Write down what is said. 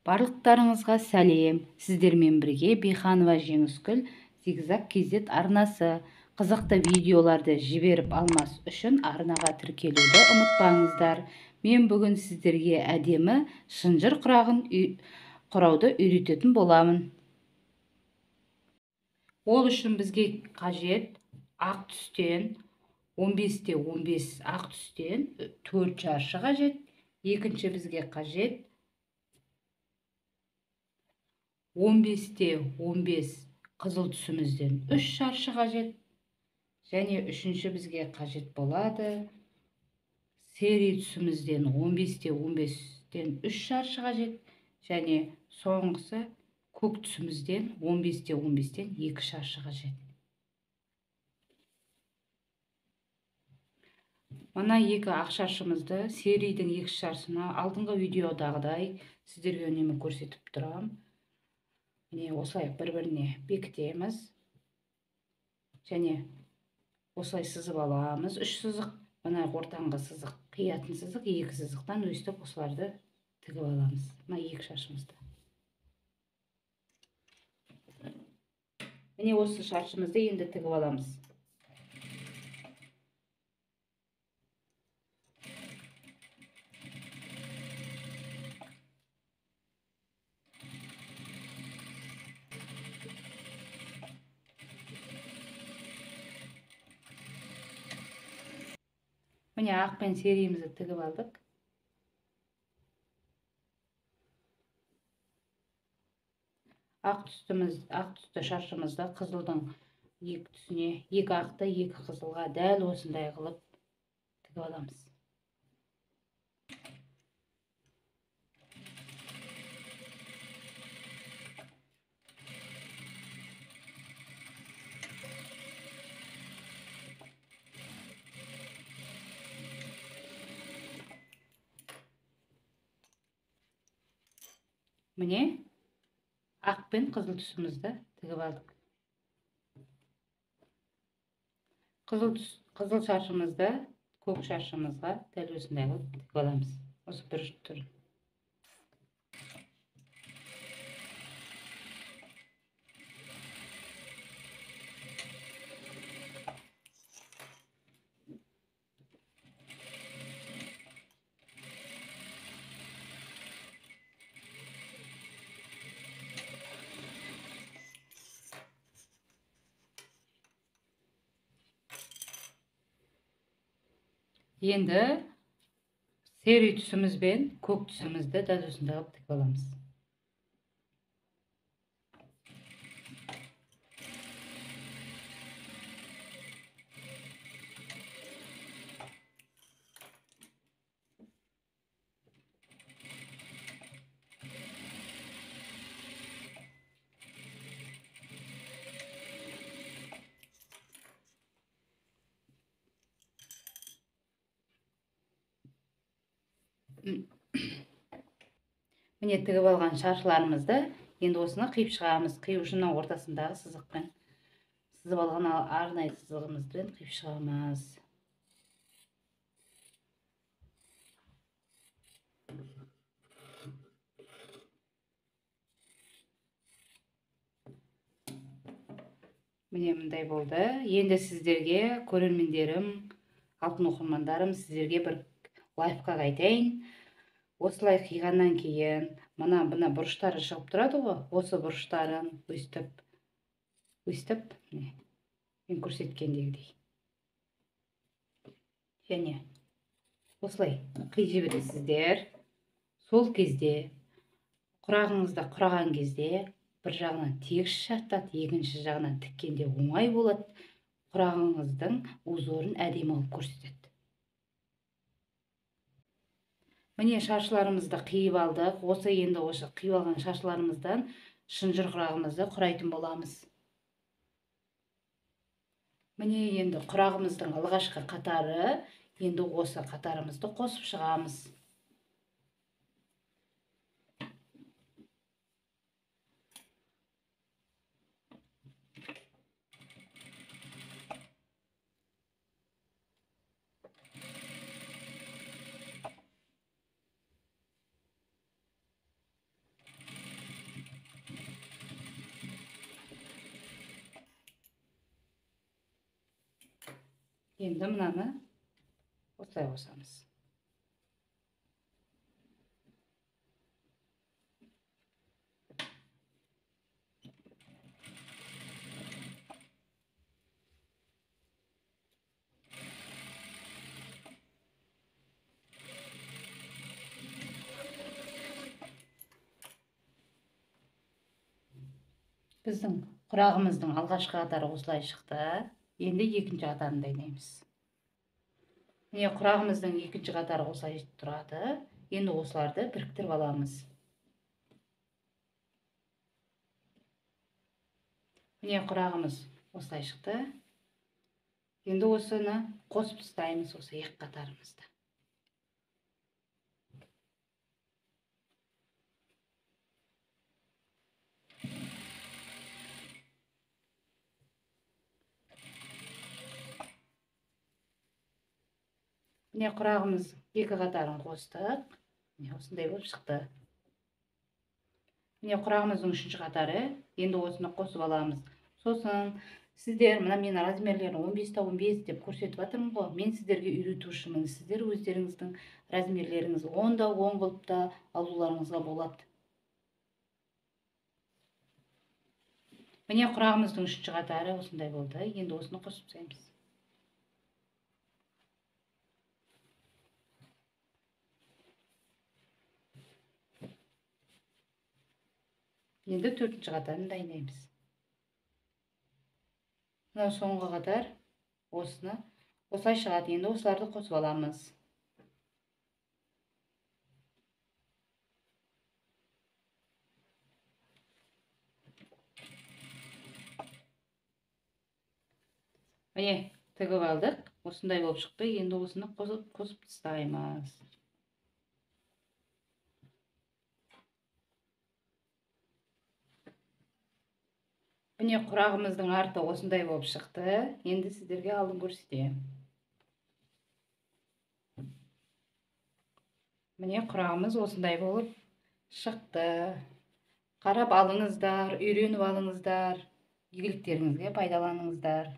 Барлықтарыңызға сәлем. Сіздермен бірге Бейханова Жеңіскүл Зигзаг KZ арнасы. Қызықты видеоларды жіберіп алмас үшін арнаға тіркелуді ұмытпаңыздар. Мен бүгін сіздерге әдемі шынжыр құрағын құрауды үйрететін боламын. Ол үшін бізге қажет ақ түстен 15-те 15 ақ түстен 4 шаршы қажет. Екінші бізге қажет 15-те 15 қызыл түсімізден 3 шаршы қажет. Және үшінші бізге қажет болады серий түсімізден 15-те 15-тен 3 шаршы қажет. Және соңғысы көк түсімізден 15-те 15-тен 2 шаршы қажет. Мына екі ақ шаршымызды серийдің 2 шаршысына алдыңғы видеодағыдай сіздерге үнемі көрсетіп тұрам. Міне осылай бір-біріне бекітеміз. Және осылай сызып аламыз. 3 сызық, мына ортаңғы сызық, қиятын сызық, 2 сызықтан өстіп осыларды тігіп аламыз. Мына 2 шаршымызды. Міне осы шаршымызды енді тігіп аламыз. Міне ақпен сериемізді тігіп алдық. Ақ түсті шаршымызды қызылдың 2 түсіне, 2 ақты 2 қызылға дәл осындай қылып тігіп аламыз. Міне ақ пен қызыл түсімізді тігіп алдық. Қызыл шаршымызды көк шаршымызға дәл осындай қылып тігіп аламыз. Осы бір түрін. Енді серий түсіміз бен көк түсімізді дәл осындай қылып тігіп аламыз. Міне тігіп алған шаршыларымызды енді осыны қиып шығамыз. Қию үшін ортасындағы сызықпен сызып алған арнайы сызығымызбен қиып шығамыз. Міне мындай болды. Енді сіздерге, көрермендерім, алтын оқырмандарым, сіздерге бір лайфхак айтайын. Осылай қиғаннан кейін мына бұрыштары шығып тұрады ғой, осы бұрыштарын өстіп, мен көрсеткендегідей. Және осылай қиып жібересіздер. Сол кезде құрағыңызды құраған кезде бір жағынан тегіс жартады, екінші жағынан тіккенде оңай болады. Құрағыңыздың узорын әдемі алып көрсетеді. Міне шаршыларымызды қиып алдық. Енді осы қиып алған шаршыларымыздан шынжыр құрағымызды құрайтын боламыз. Міне енді құрағымыздың алғашқы қатары, енді осы қатарымызды қосып шығамыз. Енді мынаны осылай қосамыз. Біздің құрағымыздың алғашқы қатары осылай шықты. Енді екінші қатарын дайындаймыз. Міне құрағымыздың екінші қатары осылай тұрады. Енді осыларды біріктіріп аламыз. Міне құрағымыз осылай шықты. Енді осыны қосып тастаймыз осы екі қатарымызды. Міне құрағымыз екі қатарын қостық. Міне осындай болып шықты. Міне құрағымыздың үшінші қатары. Енді осыны қосып аламыз. Сосын сіздер, мына мен размерлерін 15-15 деп көрсетіп жатырмын ғой. Мен сіздерге үйретушімін. Сіздер өздеріңіздің размерлеріңіз 10-да 10 қылып та алуларыңызға болады. Міне құрағымыздың үшінші қатары осындай болды. Енді осыны қосып тастаймыз. Енді төртінші қатарын дайындаймыз. Мынау соңғы қатар осыны осылай шығады. Енді осыларды қосып аламыз. Міне тігіп алдық. Осындай болып шықты. Енді осыны қосып тастаймыз. Міне құрағымыздың арты осындай болып шықты. Енді сіздерге алдын көрсетейін. Міне құрағымыз осындай болып шықты. Қарап алыңыздар, үйреніп алыңыздар, игіліктеріңізге пайдаланыңыздар.